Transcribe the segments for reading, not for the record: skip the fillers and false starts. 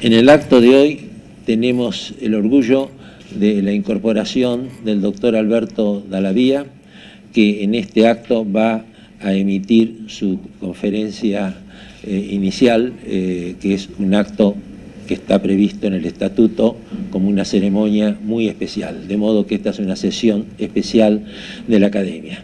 En el acto de hoy tenemos el orgullo de la incorporación del doctor Alberto Dallavia, que en este acto va a emitir su conferencia inicial, que es un acto que está previsto en el estatuto como una ceremonia muy especial, de modo que esta es una sesión especial de la Academia.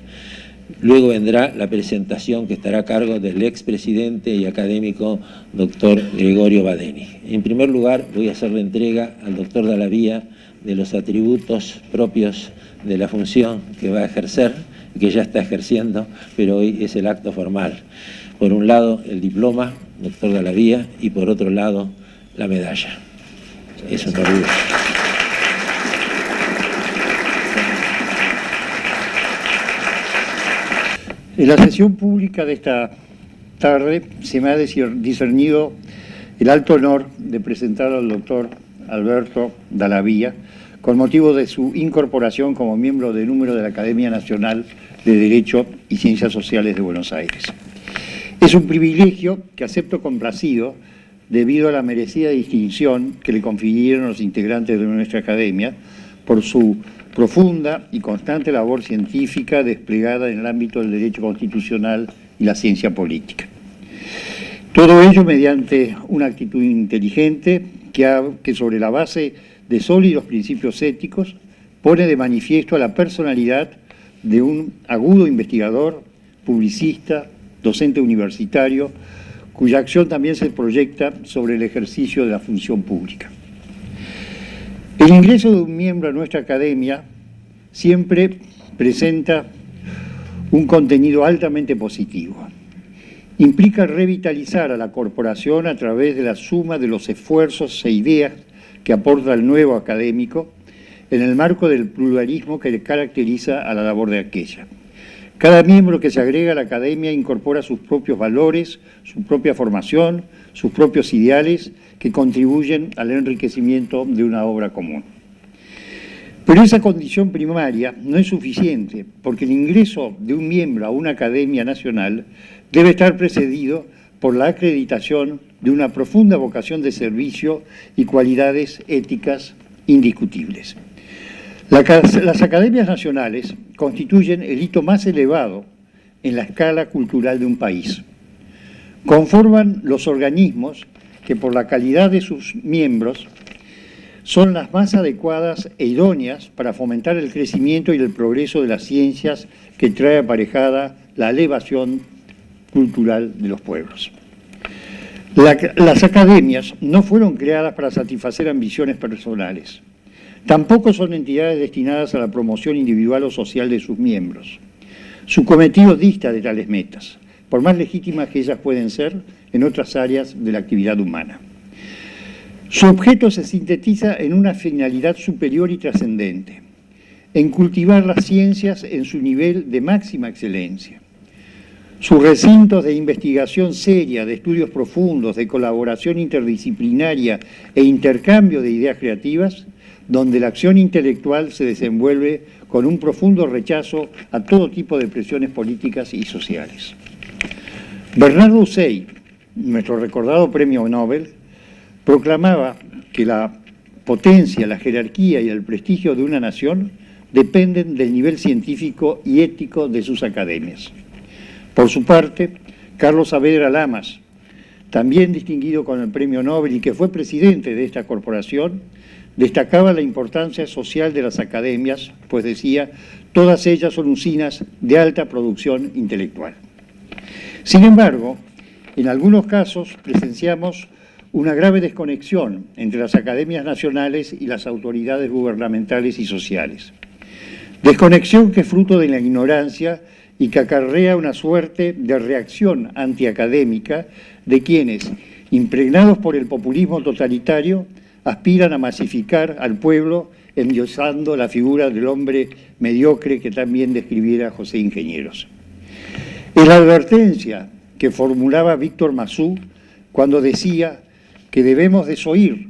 Luego vendrá la presentación que estará a cargo del expresidente y académico doctor Gregorio Badeni. En primer lugar, voy a hacer la entrega al doctor Dallavia de los atributos propios de la función que va a ejercer, que ya está ejerciendo, pero hoy es el acto formal. Por un lado, el diploma, doctor Dallavia, y por otro lado, la medalla. Es un orgullo. En la sesión pública de esta tarde se me ha discernido el alto honor de presentar al doctor Alberto Dallavia con motivo de su incorporación como miembro de número de la Academia Nacional de Derecho y Ciencias Sociales de Buenos Aires. Es un privilegio que acepto complacido debido a la merecida distinción que le confirieron los integrantes de nuestra Academia por su profunda y constante labor científica desplegada en el ámbito del derecho constitucional y la ciencia política. Todo ello mediante una actitud inteligente que sobre la base de sólidos principios éticos pone de manifiesto a la personalidad de un agudo investigador, publicista, docente universitario, cuya acción también se proyecta sobre el ejercicio de la función pública. El ingreso de un miembro a nuestra Academia siempre presenta un contenido altamente positivo. Implica revitalizar a la corporación a través de la suma de los esfuerzos e ideas que aporta el nuevo académico en el marco del pluralismo que le caracteriza a la labor de aquella. Cada miembro que se agrega a la Academia incorpora sus propios valores, su propia formación, sus propios ideales que contribuyen al enriquecimiento de una obra común. Pero esa condición primaria no es suficiente, porque el ingreso de un miembro a una Academia Nacional debe estar precedido por la acreditación de una profunda vocación de servicio y cualidades éticas indiscutibles. Las academias nacionales constituyen el hito más elevado en la escala cultural de un país. Conforman los organismos que por la calidad de sus miembros son las más adecuadas e idóneas para fomentar el crecimiento y el progreso de las ciencias que trae aparejada la elevación cultural de los pueblos. Las academias no fueron creadas para satisfacer ambiciones personales. Tampoco son entidades destinadas a la promoción individual o social de sus miembros. Su cometido dista de tales metas, por más legítimas que ellas pueden ser en otras áreas de la actividad humana. Su objeto se sintetiza en una finalidad superior y trascendente, en cultivar las ciencias en su nivel de máxima excelencia. Sus recintos de investigación seria, de estudios profundos, de colaboración interdisciplinaria e intercambio de ideas creativas, donde la acción intelectual se desenvuelve con un profundo rechazo a todo tipo de presiones políticas y sociales. Bernardo Hussein, nuestro recordado premio Nobel, proclamaba que la potencia, la jerarquía y el prestigio de una nación dependen del nivel científico y ético de sus academias. Por su parte, Carlos Saavedra Lamas, también distinguido con el premio Nobel y que fue presidente de esta corporación, destacaba la importancia social de las academias, pues decía, todas ellas son usinas de alta producción intelectual. Sin embargo, en algunos casos presenciamos una grave desconexión entre las academias nacionales y las autoridades gubernamentales y sociales. Desconexión que es fruto de la ignorancia y que acarrea una suerte de reacción antiacadémica de quienes, impregnados por el populismo totalitario, aspiran a masificar al pueblo endiosando la figura del hombre mediocre que también describiera José Ingenieros. Es la advertencia que formulaba Víctor Massú cuando decía que debemos desoír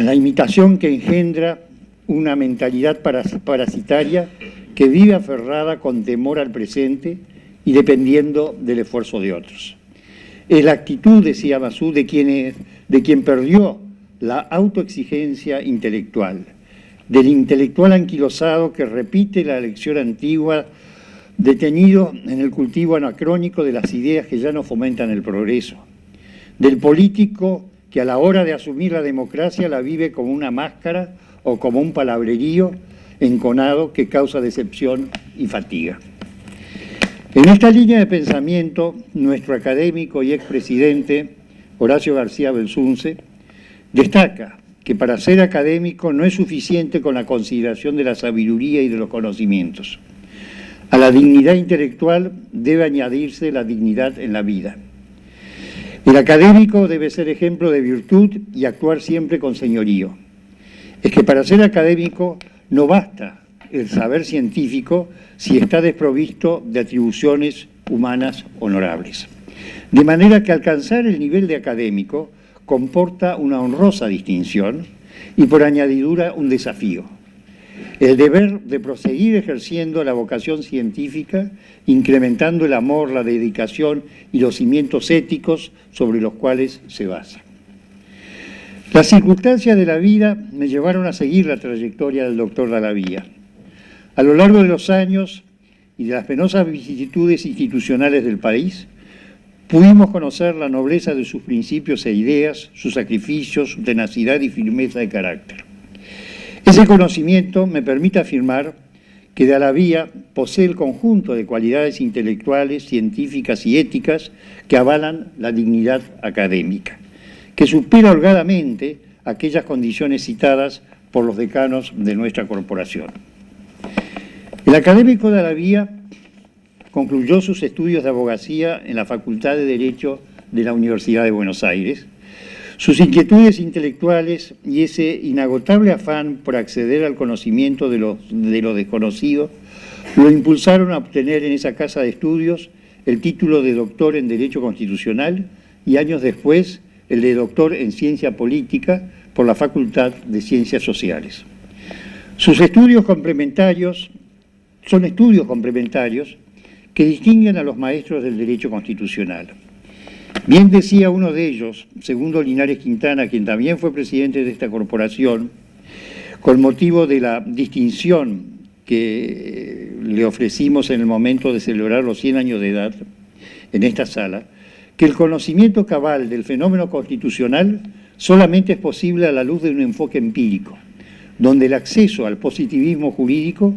la imitación que engendra una mentalidad parasitaria que vive aferrada con temor al presente y dependiendo del esfuerzo de otros. Es la actitud, decía Massú, de quienes de quien perdió la autoexigencia intelectual, del intelectual anquilosado que repite la lección antigua, detenido en el cultivo anacrónico de las ideas que ya no fomentan el progreso, del político que a la hora de asumir la democracia la vive como una máscara o como un palabrerío enconado que causa decepción y fatiga. En esta línea de pensamiento, nuestro académico y expresidente, Horacio García Belsunce, destaca que para ser académico no es suficiente con la consideración de la sabiduría y de los conocimientos. A la dignidad intelectual debe añadirse la dignidad en la vida. El académico debe ser ejemplo de virtud y actuar siempre con señorío. Es que para ser académico no basta el saber científico si está desprovisto de atribuciones humanas honorables. De manera que alcanzar el nivel de académico comporta una honrosa distinción y por añadidura un desafío. El deber de proseguir ejerciendo la vocación científica, incrementando el amor, la dedicación y los cimientos éticos sobre los cuales se basa. Las circunstancias de la vida me llevaron a seguir la trayectoria del doctor Dalabía. A lo largo de los años y de las penosas vicisitudes institucionales del país, pudimos conocer la nobleza de sus principios e ideas, sus sacrificios, su tenacidad y firmeza de carácter. Ese conocimiento me permite afirmar que Dalabía posee el conjunto de cualidades intelectuales, científicas y éticas que avalan la dignidad académica, que supera holgadamente aquellas condiciones citadas por los decanos de nuestra corporación. El académico Dalabía concluyó sus estudios de abogacía en la Facultad de Derecho de la Universidad de Buenos Aires. Sus inquietudes intelectuales y ese inagotable afán por acceder al conocimiento de lo desconocido lo impulsaron a obtener en esa casa de estudios el título de doctor en Derecho Constitucional y años después el de doctor en Ciencia Política por la Facultad de Ciencias Sociales. Sus estudios complementarios son estudios complementarios que distinguen a los maestros del derecho constitucional. Bien decía uno de ellos, Segundo Linares Quintana, quien también fue presidente de esta corporación, con motivo de la distinción que le ofrecimos en el momento de celebrar los 100 años de edad en esta sala, que el conocimiento cabal del fenómeno constitucional solamente es posible a la luz de un enfoque empírico, donde el acceso al positivismo jurídico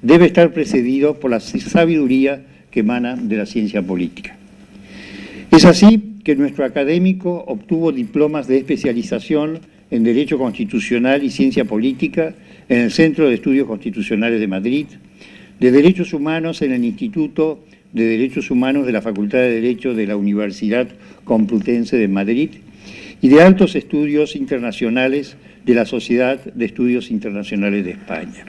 debe estar precedido por la sabiduría que emana de la ciencia política. Es así que nuestro académico obtuvo diplomas de especialización en Derecho Constitucional y Ciencia Política en el Centro de Estudios Constitucionales de Madrid, de Derechos Humanos en el Instituto de Derechos Humanos de la Facultad de Derecho de la Universidad Complutense de Madrid y de Altos Estudios Internacionales de la Sociedad de Estudios Internacionales de España.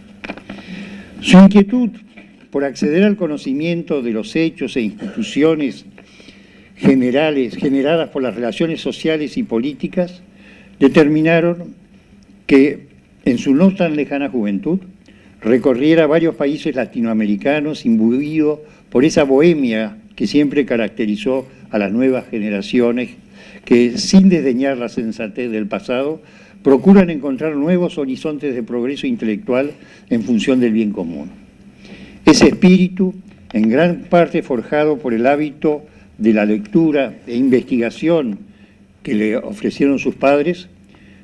Su inquietud por acceder al conocimiento de los hechos e instituciones generales generadas por las relaciones sociales y políticas determinaron que en su no tan lejana juventud recorriera varios países latinoamericanos imbuido por esa bohemia que siempre caracterizó a las nuevas generaciones que, sin desdeñar la sensatez del pasado, procuran encontrar nuevos horizontes de progreso intelectual en función del bien común. Ese espíritu, en gran parte forjado por el hábito de la lectura e investigación que le ofrecieron sus padres,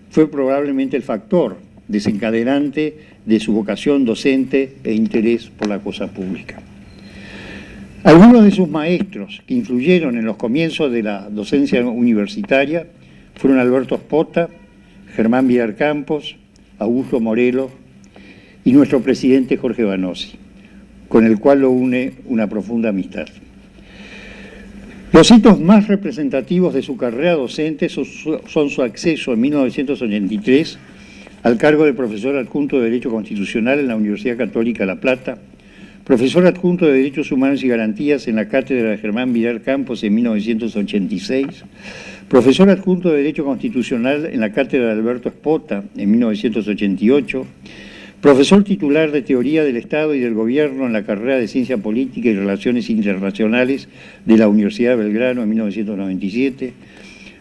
fue probablemente el factor desencadenante de su vocación docente e interés por la cosa pública. Algunos de sus maestros que influyeron en los comienzos de la docencia universitaria fueron Alberto Spota, Germán Villar Campos, Augusto Morelo y nuestro presidente Jorge Vanosi, con el cual lo une una profunda amistad. Los hitos más representativos de su carrera docente son su acceso en 1983 al cargo de profesor adjunto de Derecho Constitucional en la Universidad Católica de La Plata, profesor adjunto de Derechos Humanos y Garantías en la Cátedra de Germán Villar Campos en 1986, profesor adjunto de Derecho Constitucional en la Cátedra de Alberto Spota en 1988, profesor titular de Teoría del Estado y del Gobierno en la carrera de Ciencia Política y Relaciones Internacionales de la Universidad de Belgrano en 1997,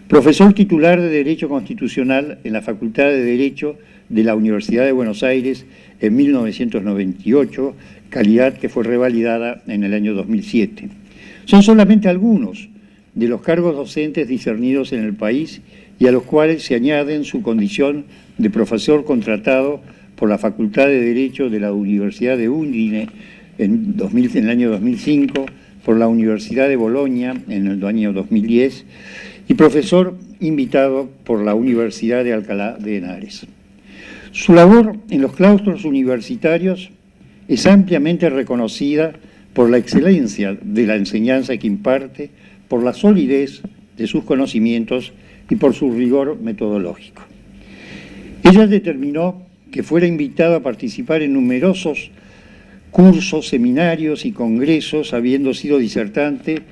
Profesor titular de Derecho Constitucional en la Facultad de Derecho de la Universidad de Buenos Aires en 1998, calidad que fue revalidada en el año 2007. Son solamente algunos de los cargos docentes discernidos en el país y a los cuales se añaden su condición de profesor contratado por la Facultad de Derecho de la Universidad de Udine en el año 2005, por la Universidad de Bolonia en el año 2010 y profesor invitado por la Universidad de Alcalá de Henares. Su labor en los claustros universitarios es ampliamente reconocida por la excelencia de la enseñanza que imparte, por la solidez de sus conocimientos y por su rigor metodológico. Ella determinó que fuera invitado a participar en numerosos cursos, seminarios y congresos, habiendo sido disertante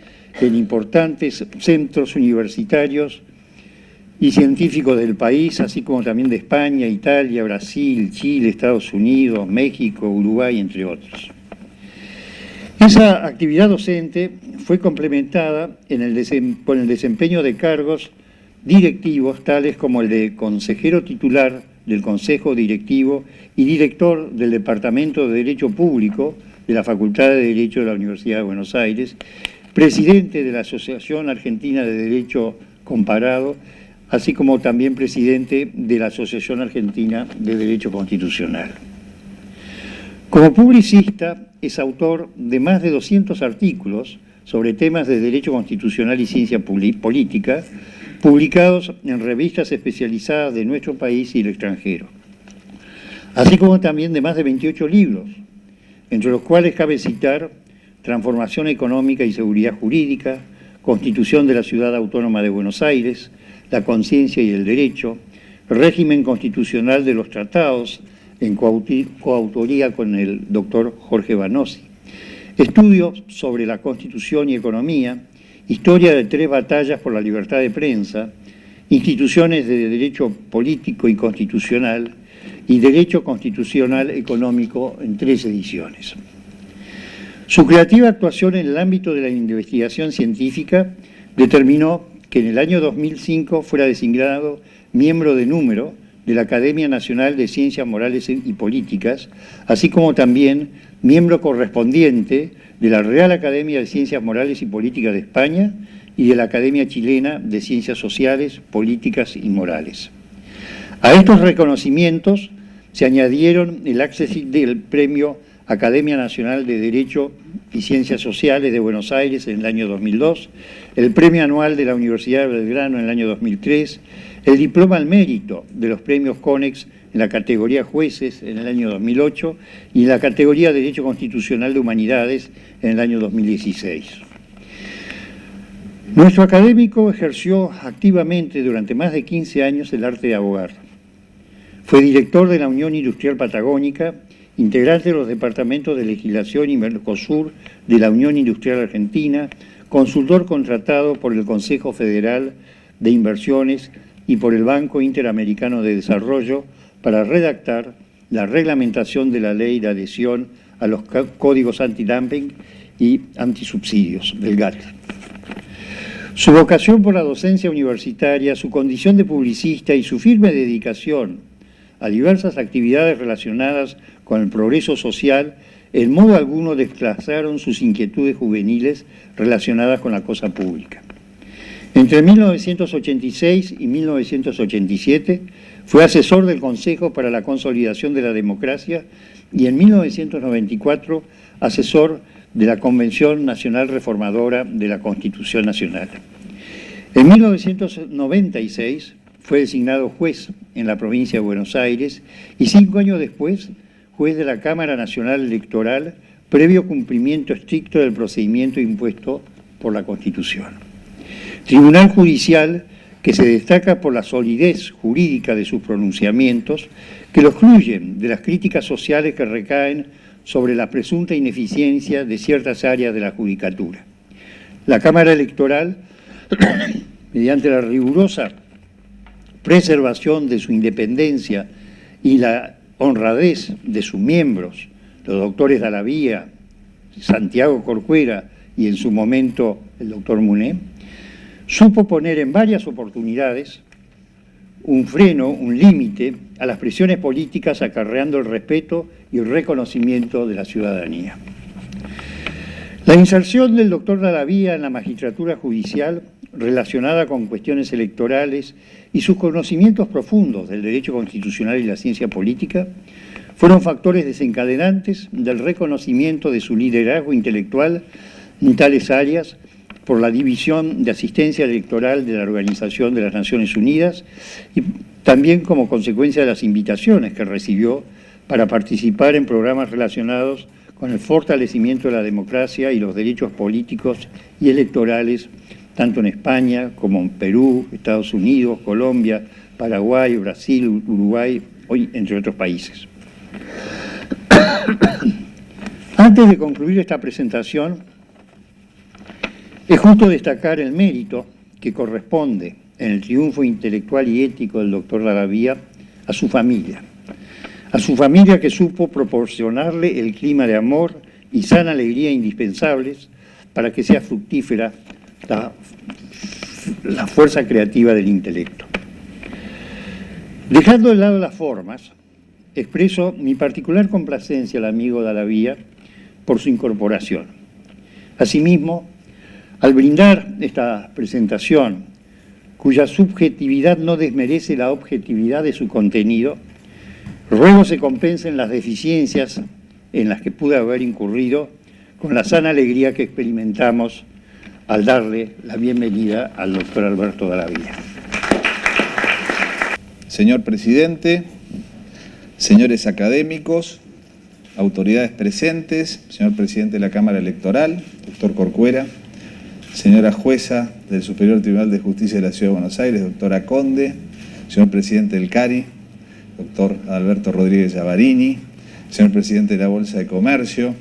en importantes centros universitarios y científicos del país, así como también de España, Italia, Brasil, Chile, Estados Unidos, México, Uruguay, entre otros. Esa actividad docente fue complementada con el desempeño de cargos directivos, tales como el de consejero titular del Consejo Directivo y director del Departamento de Derecho Público de la Facultad de Derecho de la Universidad de Buenos Aires, presidente de la Asociación Argentina de Derecho Comparado, así como también presidente de la Asociación Argentina de Derecho Constitucional. Como publicista, es autor de más de 200 artículos sobre temas de derecho constitucional y ciencia política, publicados en revistas especializadas de nuestro país y el extranjero, así como también de más de 28 libros, entre los cuales cabe citar Transformación Económica y Seguridad Jurídica, Constitución de la Ciudad Autónoma de Buenos Aires, La Conciencia y el Derecho, Régimen Constitucional de los Tratados, en coautoría con el doctor Jorge Vanossi, Estudios sobre la Constitución y Economía, Historia de 3 batallas por la libertad de prensa, Instituciones de Derecho Político y Constitucional y Derecho Constitucional Económico en 3 ediciones. Su creativa actuación en el ámbito de la investigación científica determinó que en el año 2005 fuera designado miembro de número de la Academia Nacional de Ciencias Morales y Políticas, así como también miembro correspondiente de la Real Academia de Ciencias Morales y Políticas de España y de la Academia Chilena de Ciencias Sociales, Políticas y Morales. A estos reconocimientos se añadieron el acceso del Premio Academia Nacional de Derecho y Ciencias Sociales de Buenos Aires en el año 2002, el Premio Anual de la Universidad de Belgrano en el año 2003, el Diploma al Mérito de los Premios CONEX en la categoría Jueces en el año 2008 y en la categoría Derecho Constitucional de Humanidades en el año 2016. Nuestro académico ejerció activamente durante más de 15 años el arte de abogar. Fue director de la Unión Industrial Patagónica, integrante de los departamentos de Legislación y Mercosur de la Unión Industrial Argentina, consultor contratado por el Consejo Federal de Inversiones y por el Banco Interamericano de Desarrollo para redactar la reglamentación de la ley de adhesión a los códigos antidumping y antisubsidios del GATT. Su vocación por la docencia universitaria, su condición de publicista y su firme dedicación a diversas actividades relacionadas con el progreso social, en modo alguno desplazaron sus inquietudes juveniles relacionadas con la cosa pública. Entre 1986 y 1987 fue asesor del Consejo para la Consolidación de la Democracia y en 1994 asesor de la Convención Nacional Reformadora de la Constitución Nacional. En 1996 fue designado juez en la provincia de Buenos Aires y 5 años después juez de la Cámara Nacional Electoral, previo cumplimiento estricto del procedimiento impuesto por la Constitución. Tribunal judicial que se destaca por la solidez jurídica de sus pronunciamientos, que lo excluyen de las críticas sociales que recaen sobre la presunta ineficiencia de ciertas áreas de la judicatura. La Cámara Electoral, mediante la rigurosa preservación de su independencia y la honradez de sus miembros, los doctores Dalavía, Santiago Corcuera y en su momento el doctor Muné, supo poner en varias oportunidades un freno, un límite a las presiones políticas, acarreando el respeto y el reconocimiento de la ciudadanía. La inserción del doctor Dalabía en la magistratura judicial, relacionada con cuestiones electorales, y sus conocimientos profundos del derecho constitucional y la ciencia política fueron factores desencadenantes del reconocimiento de su liderazgo intelectual en tales áreas por la División de Asistencia Electoral de la Organización de las Naciones Unidas y también como consecuencia de las invitaciones que recibió para participar en programas relacionados con el fortalecimiento de la democracia y los derechos políticos y electorales, tanto en España como en Perú, Estados Unidos, Colombia, Paraguay, Brasil, Uruguay, entre otros países. Antes de concluir esta presentación, es justo destacar el mérito que corresponde en el triunfo intelectual y ético del doctor Dalabía a su familia que supo proporcionarle el clima de amor y sana alegría indispensables para que sea fructífera la fuerza creativa del intelecto. Dejando de lado las formas, expreso mi particular complacencia al amigo Dalabía por su incorporación. Asimismo, al brindar esta presentación, cuya subjetividad no desmerece la objetividad de su contenido, ruego se compensen las deficiencias en las que pude haber incurrido con la sana alegría que experimentamos al darle la bienvenida al doctor Alberto Dalabía. Señor presidente, señores académicos, autoridades presentes, señor presidente de la Cámara Electoral, doctor Corcuera, señora jueza del Superior Tribunal de Justicia de la Ciudad de Buenos Aires, doctora Conde, señor presidente del CARI, doctor Alberto Rodríguez Llavarini, señor presidente de la Bolsa de Comercio,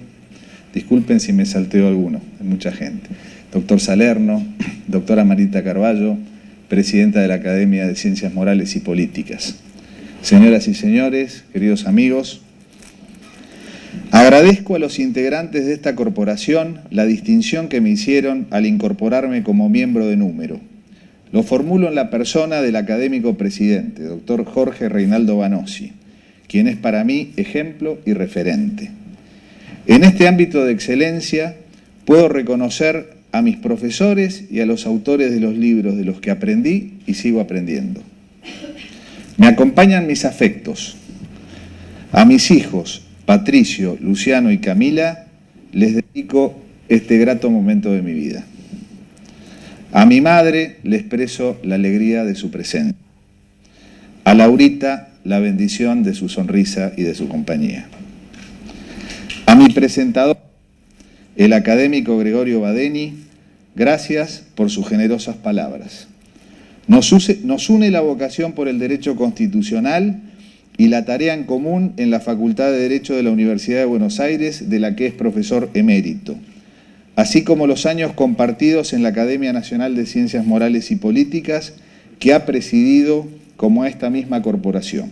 disculpen si me salteo alguno, hay mucha gente, doctor Salerno, doctora Marita Carballo, presidenta de la Academia de Ciencias Morales y Políticas. Señoras y señores, queridos amigos, agradezco a los integrantes de esta corporación la distinción que me hicieron al incorporarme como miembro de número. Lo formulo en la persona del académico presidente, doctor Jorge Reinaldo Vanossi, quien es para mí ejemplo y referente. En este ámbito de excelencia puedo reconocer a mis profesores y a los autores de los libros de los que aprendí y sigo aprendiendo. Me acompañan mis afectos. A mis hijos, Patricio, Luciano y Camila, les dedico este grato momento de mi vida. A mi madre le expreso la alegría de su presencia. A Laurita, la bendición de su sonrisa y de su compañía. A mi presentador, el académico Gregorio Badeni, gracias por sus generosas palabras. Nos une la vocación por el derecho constitucional y la tarea en común en la Facultad de Derecho de la Universidad de Buenos Aires, de la que es profesor emérito, así como los años compartidos en la Academia Nacional de Ciencias Morales y Políticas, que ha presidido como a esta misma corporación.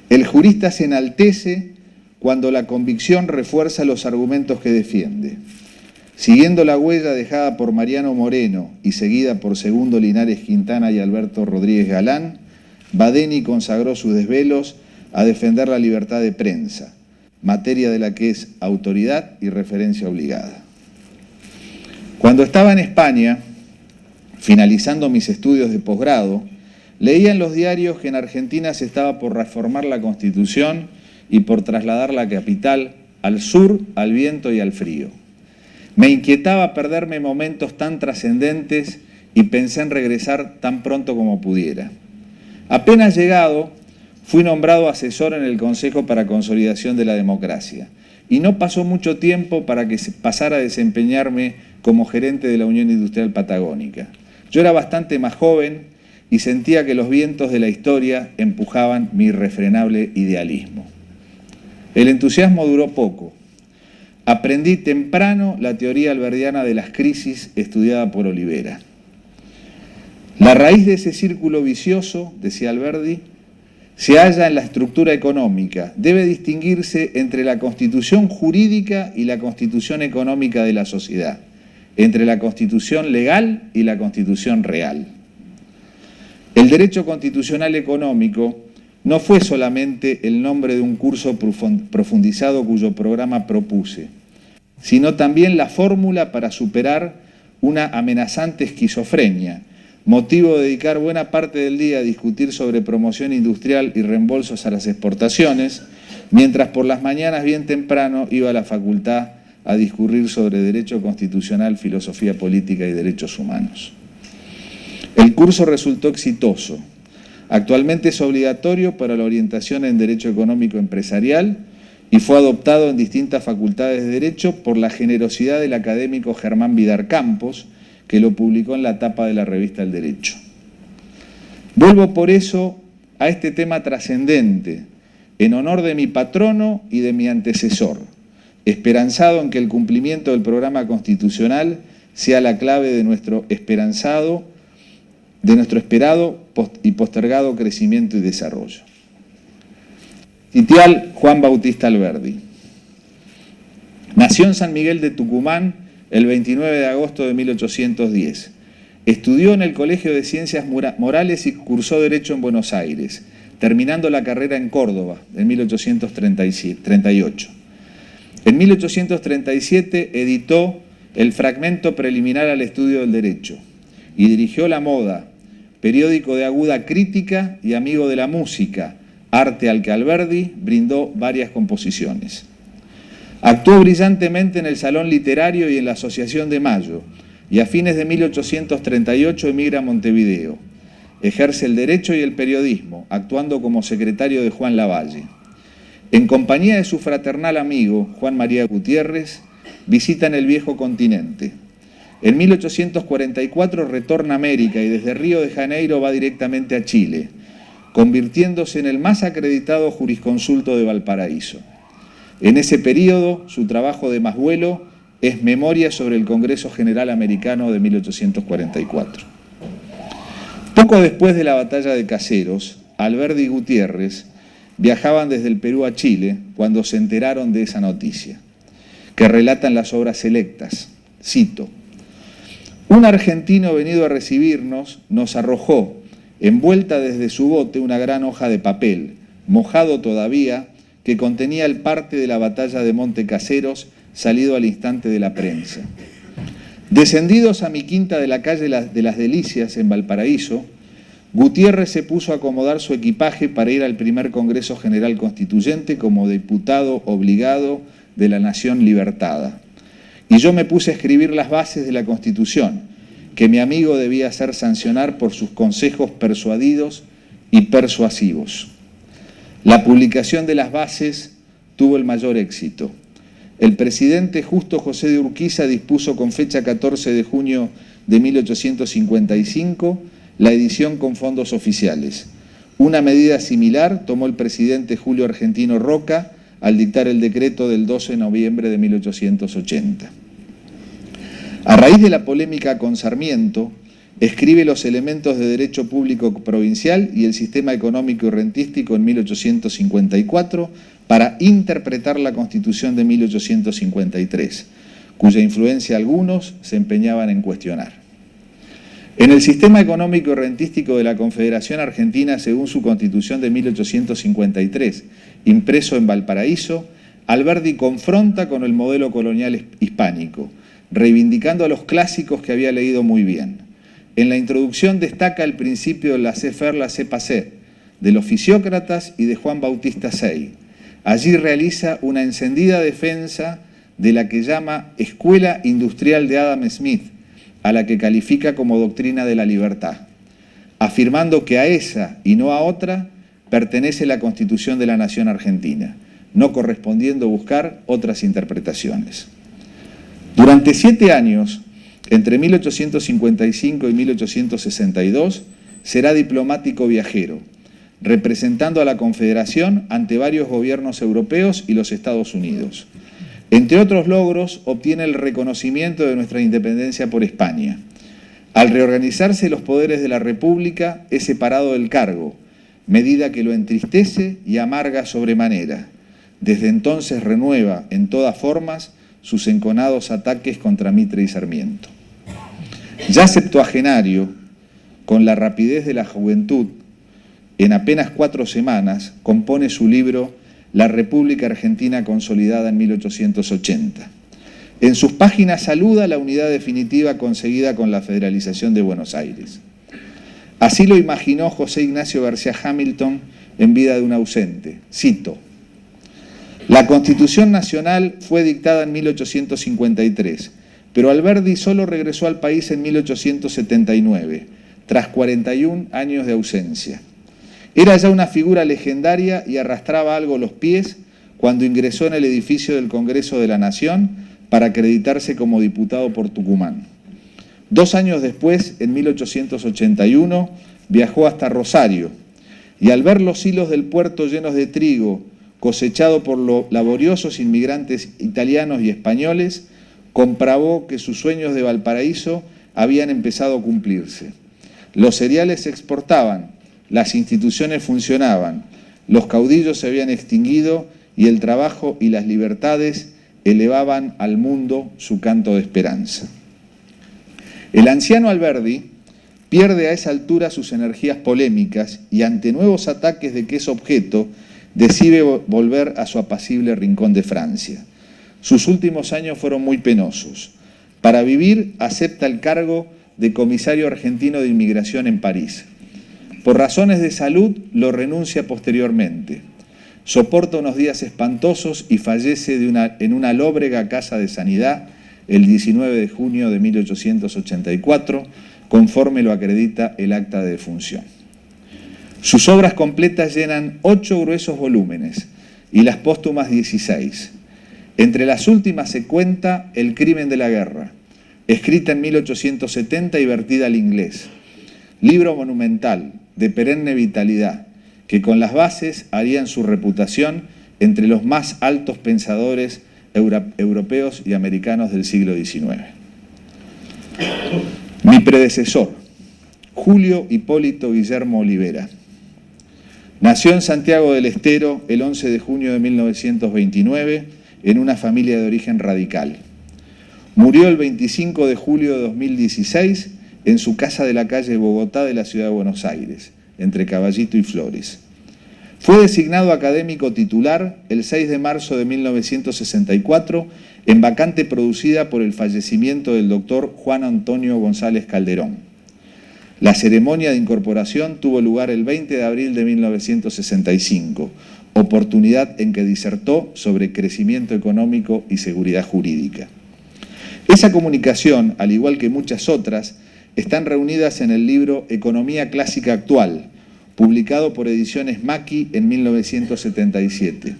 El jurista se enaltece cuando la convicción refuerza los argumentos que defiende. Siguiendo la huella dejada por Mariano Moreno y seguida por Segundo Linares Quintana y Alberto Rodríguez Galán, Badeni consagró sus desvelos a defender la libertad de prensa, materia de la que es autoridad y referencia obligada. Cuando estaba en España, finalizando mis estudios de posgrado, leía en los diarios que en Argentina se estaba por reformar la Constitución y por trasladar la capital al sur, al viento y al frío. Me inquietaba perderme momentos tan trascendentes y pensé en regresar tan pronto como pudiera. Apenas llegado, fui nombrado asesor en el Consejo para Consolidación de la Democracia y no pasó mucho tiempo para que pasara a desempeñarme como gerente de la Unión Industrial Patagónica. Yo era bastante más joven y sentía que los vientos de la historia empujaban mi irrefrenable idealismo. El entusiasmo duró poco. Aprendí temprano la teoría alberdiana de las crisis estudiada por Olivera. La raíz de ese círculo vicioso, decía Alberdi, se halla en la estructura económica. Debe distinguirse entre la constitución jurídica y la constitución económica de la sociedad. entre la Constitución legal y la Constitución real. El derecho constitucional económico no fue solamente el nombre de un curso profundizado cuyo programa propuse, sino también la fórmula para superar una amenazante esquizofrenia, motivo de dedicar buena parte del día a discutir sobre promoción industrial y reembolsos a las exportaciones, mientras por las mañanas bien temprano iba a la facultad a discurrir sobre derecho constitucional, filosofía política y derechos humanos. El curso resultó exitoso. Actualmente es obligatorio para la orientación en Derecho Económico Empresarial y fue adoptado en distintas facultades de Derecho por la generosidad del académico Germán Vidar Campos, que lo publicó en la tapa de la revista El Derecho. Vuelvo por eso a este tema trascendente, en honor de mi patrono y de mi antecesor, esperanzado en que el cumplimiento del programa constitucional sea la clave de nuestro esperado y postergado crecimiento y desarrollo. Sitial Juan Bautista Alberdi. Nació en San Miguel de Tucumán el 29 de agosto de 1810. Estudió en el Colegio de Ciencias Morales y cursó Derecho en Buenos Aires, terminando la carrera en Córdoba en 1838. En 1837 editó el Fragmento Preliminar al Estudio del Derecho y dirigió La Moda, periódico de aguda crítica y amigo de la música, arte al que Alberdi brindó varias composiciones. Actuó brillantemente en el Salón Literario y en la Asociación de Mayo, y a fines de 1838 emigra a Montevideo. Ejerce el derecho y el periodismo, actuando como secretario de Juan Lavalle. En compañía de su fraternal amigo, Juan María Gutiérrez, visitan el viejo continente. En 1844 retorna a América y desde Río de Janeiro va directamente a Chile, convirtiéndose en el más acreditado jurisconsulto de Valparaíso. En ese periodo, su trabajo de más vuelo es Memoria sobre el Congreso General Americano de 1844. Poco después de la batalla de Caseros, Alberdi y Gutiérrez viajaban desde el Perú a Chile cuando se enteraron de esa noticia, que relatan las obras selectas. Cito: un argentino venido a recibirnos nos arrojó, envuelta desde su bote, una gran hoja de papel, mojado todavía, que contenía el parte de la batalla de Monte Caseros, salido al instante de la prensa. Descendidos a mi quinta de la calle de las Delicias, en Valparaíso, Gutiérrez se puso a acomodar su equipaje para ir al primer Congreso General Constituyente como diputado obligado de la Nación Libertada. Y yo me puse a escribir las bases de la Constitución, que mi amigo debía hacer sancionar por sus consejos persuadidos y persuasivos. La publicación de las bases tuvo el mayor éxito. El presidente Justo José de Urquiza dispuso con fecha 14 de junio de 1855 la edición con fondos oficiales. Una medida similar tomó el presidente Julio Argentino Roca al dictar el decreto del 12 de noviembre de 1880. A raíz de la polémica con Sarmiento, escribe los elementos de derecho público provincial y el sistema económico y rentístico en 1854 para interpretar la Constitución de 1853, cuya influencia algunos se empeñaban en cuestionar. En el sistema económico y rentístico de la Confederación Argentina, según su Constitución de 1853, impreso en Valparaíso, Alberdi confronta con el modelo colonial hispánico, reivindicando a los clásicos que había leído muy bien. En la introducción destaca el principio de laissez-faire, laissez-passer, de los fisiócratas y de Juan Bautista Say. Allí realiza una encendida defensa de la que llama Escuela Industrial de Adam Smith, a la que califica como doctrina de la libertad, afirmando que a esa y no a otra pertenece la Constitución de la Nación Argentina, no correspondiendo buscar otras interpretaciones. Durante 7 años, entre 1855 y 1862, será diplomático viajero, representando a la Confederación ante varios gobiernos europeos y los Estados Unidos. Entre otros logros, obtiene el reconocimiento de nuestra independencia por España. Al reorganizarse los poderes de la República, es separado del cargo, medida que lo entristece y amarga sobremanera. Desde entonces renueva, en todas formas, sus enconados ataques contra Mitre y Sarmiento. Ya septuagenario, con la rapidez de la juventud, en apenas 4 semanas compone su libro La República Argentina consolidada en 1880. En sus páginas saluda la unidad definitiva conseguida con la federalización de Buenos Aires. Así lo imaginó José Ignacio García Hamilton en vida de un ausente. Cito: la Constitución Nacional fue dictada en 1853, pero Alberdi solo regresó al país en 1879, tras 41 años de ausencia. Era ya una figura legendaria y arrastraba algo los pies cuando ingresó en el edificio del Congreso de la Nación para acreditarse como diputado por Tucumán. 2 años después, en 1881, viajó hasta Rosario y al ver los hilos del puerto llenos de trigo cosechado por los laboriosos inmigrantes italianos y españoles, comprobó que sus sueños de Valparaíso habían empezado a cumplirse. Los cereales se exportaban, las instituciones funcionaban, los caudillos se habían extinguido y el trabajo y las libertades elevaban al mundo su canto de esperanza. El anciano Alberdi pierde a esa altura sus energías polémicas y ante nuevos ataques de que es objeto, decide volver a su apacible rincón de Francia. Sus últimos años fueron muy penosos. Para vivir, acepta el cargo de comisario argentino de inmigración en París. Por razones de salud, lo renuncia posteriormente. Soporta unos días espantosos y fallece en una lóbrega casa de sanidad el 19 de junio de 1884, conforme lo acredita el acta de defunción. Sus obras completas llenan 8 gruesos volúmenes y las póstumas 16. Entre las últimas se cuenta El crimen de la guerra, escrita en 1870 y vertida al inglés. Libro monumental, de perenne vitalidad, que con las bases harían su reputación entre los más altos pensadores europeos y americanos del siglo XIX. Mi predecesor, Julio Hipólito Guillermo Olivera. Nació en Santiago del Estero el 11 de junio de 1929 en una familia de origen radical. Murió el 25 de julio de 2016 en su casa de la calle Bogotá de la ciudad de Buenos Aires, entre Caballito y Flores. Fue designado académico titular el 6 de marzo de 1964 en vacante producida por el fallecimiento del doctor Juan Antonio González Calderón. La ceremonia de incorporación tuvo lugar el 20 de abril de 1965, oportunidad en que disertó sobre crecimiento económico y seguridad jurídica. Esa comunicación, al igual que muchas otras, están reunidas en el libro Economía Clásica Actual, publicado por Ediciones Macchi en 1977.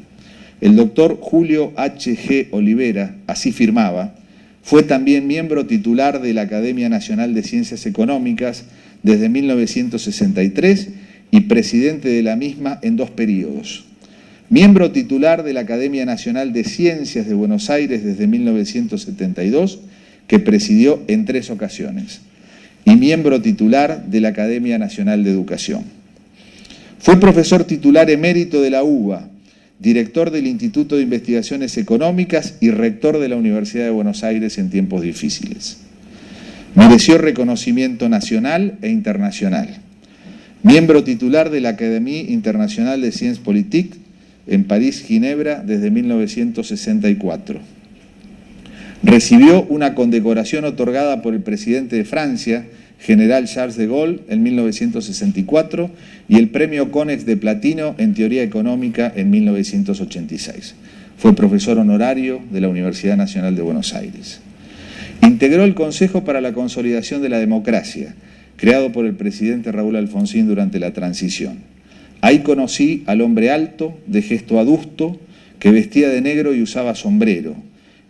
El doctor Julio H.G. Olivera, así firmaba, fue también miembro titular de la Academia Nacional de Ciencias Económicas desde 1963 y presidente de la misma en 2 períodos. Miembro titular de la Academia Nacional de Ciencias de Buenos Aires desde 1972, que presidió en 3 ocasiones. Y miembro titular de la Academia Nacional de Educación. Fue profesor titular emérito de la UBA, director del Instituto de Investigaciones Económicas y rector de la Universidad de Buenos Aires en tiempos difíciles. Mereció reconocimiento nacional e internacional. Miembro titular de la Académie Internationale de Sciences Politiques en París, Ginebra, desde 1964. Recibió una condecoración otorgada por el presidente de Francia, general Charles de Gaulle, en 1964, y el premio Konex de Platino en Teoría Económica en 1986. Fue profesor honorario de la Universidad Nacional de Buenos Aires. Integró el Consejo para la Consolidación de la Democracia, creado por el presidente Raúl Alfonsín durante la transición. Ahí conocí al hombre alto, de gesto adusto, que vestía de negro y usaba sombrero,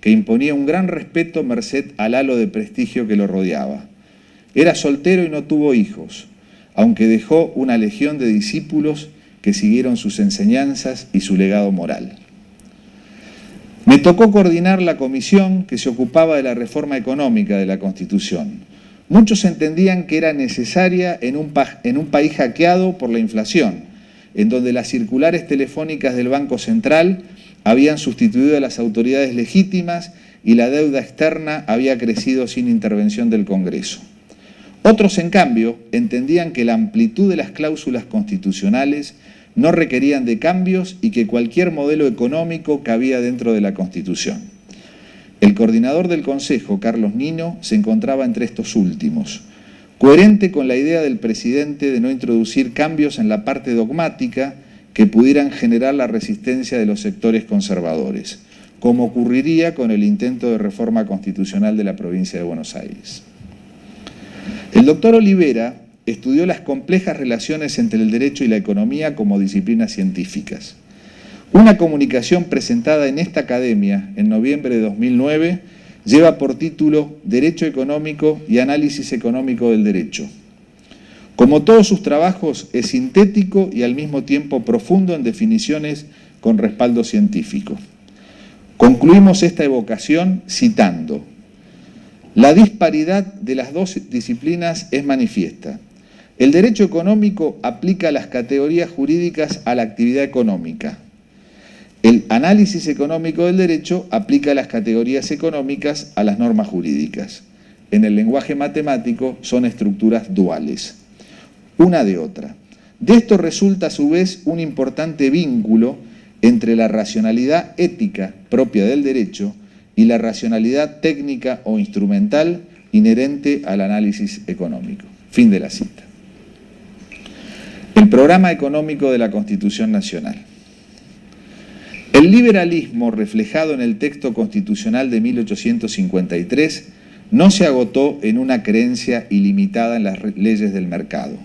que imponía un gran respeto merced al halo de prestigio que lo rodeaba. Era soltero y no tuvo hijos, aunque dejó una legión de discípulos que siguieron sus enseñanzas y su legado moral. Me tocó coordinar la comisión que se ocupaba de la reforma económica de la Constitución. Muchos entendían que era necesaria en un país hackeado por la inflación, en donde las circulares telefónicas del Banco Central habían sustituido a las autoridades legítimas y la deuda externa había crecido sin intervención del Congreso. Otros, en cambio, entendían que la amplitud de las cláusulas constitucionales no requerían de cambios y que cualquier modelo económico cabía dentro de la Constitución. El coordinador del Consejo, Carlos Nino, se encontraba entre estos últimos, coherente con la idea del presidente de no introducir cambios en la parte dogmática que pudieran generar la resistencia de los sectores conservadores, como ocurriría con el intento de reforma constitucional de la provincia de Buenos Aires. El doctor Olivera estudió las complejas relaciones entre el derecho y la economía como disciplinas científicas. Una comunicación presentada en esta academia en noviembre de 2009 lleva por título Derecho Económico y Análisis Económico del Derecho. Como todos sus trabajos, es sintético y al mismo tiempo profundo en definiciones con respaldo científico. Concluimos esta evocación citando: la disparidad de las dos disciplinas es manifiesta. El derecho económico aplica las categorías jurídicas a la actividad económica. El análisis económico del derecho aplica las categorías económicas a las normas jurídicas. En el lenguaje matemático son estructuras duales, una de otra. De esto resulta a su vez un importante vínculo entre la racionalidad ética propia del derecho y la racionalidad técnica o instrumental inherente al análisis económico. Fin de la cita. El programa económico de la Constitución Nacional. El liberalismo reflejado en el texto constitucional de 1853 no se agotó en una creencia ilimitada en las leyes del mercado.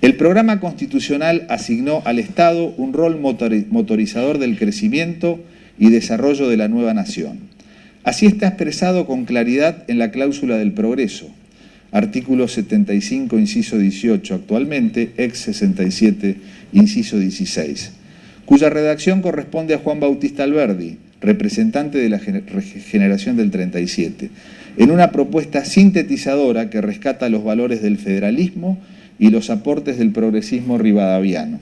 El programa constitucional asignó al Estado un rol motorizador del crecimiento y desarrollo de la nueva nación. Así está expresado con claridad en la cláusula del progreso, artículo 75, inciso 18 actualmente, ex 67, inciso 16, cuya redacción corresponde a Juan Bautista Alberdi, representante de la generación del 37, en una propuesta sintetizadora que rescata los valores del federalismo y los aportes del progresismo rivadaviano.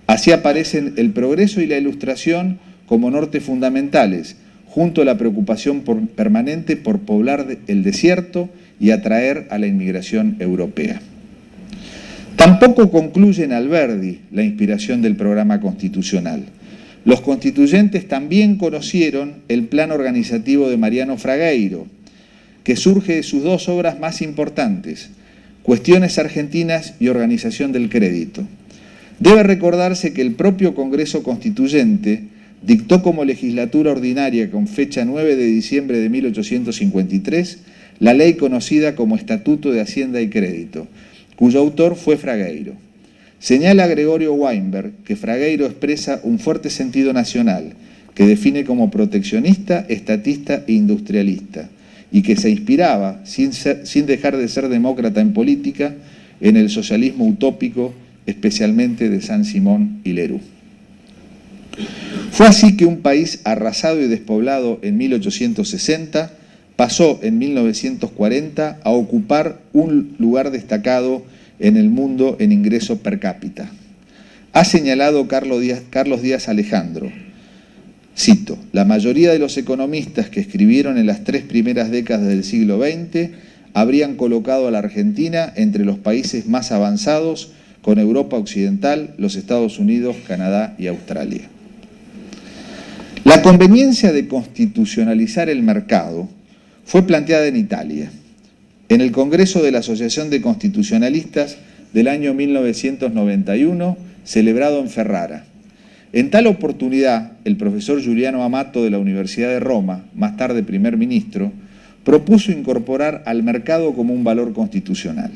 Así aparecen el progreso y la ilustración como nortes fundamentales, junto a la preocupación permanente por poblar el desierto y atraer a la inmigración europea. Tampoco concluye en Alberdi la inspiración del programa constitucional. Los constituyentes también conocieron el plan organizativo de Mariano Fragueiro, que surge de sus dos obras más importantes, Cuestiones Argentinas y Organización del Crédito. Debe recordarse que el propio Congreso Constituyente dictó como legislatura ordinaria con fecha 9 de diciembre de 1853 la ley conocida como Estatuto de Hacienda y Crédito, cuyo autor fue Fragueiro. Señala Gregorio Weinberg que Fragueiro expresa un fuerte sentido nacional, que define como proteccionista, estatista e industrialista, y que se inspiraba, sin dejar de ser demócrata en política, en el socialismo utópico, especialmente de Saint-Simon y Leroux. Fue así que un país arrasado y despoblado en 1860 pasó en 1940 a ocupar un lugar destacado en el mundo en ingreso per cápita. Ha señalado Carlos Díaz Alejandro, cito: la mayoría de los economistas que escribieron en las 3 primeras décadas del siglo XX habrían colocado a la Argentina entre los países más avanzados, con Europa Occidental, los Estados Unidos, Canadá y Australia. La conveniencia de constitucionalizar el mercado fue planteada en Italia, en el Congreso de la Asociación de Constitucionalistas del año 1991, celebrado en Ferrara. En tal oportunidad, el profesor Giuliano Amato de la Universidad de Roma, más tarde primer ministro, propuso incorporar al mercado como un valor constitucional.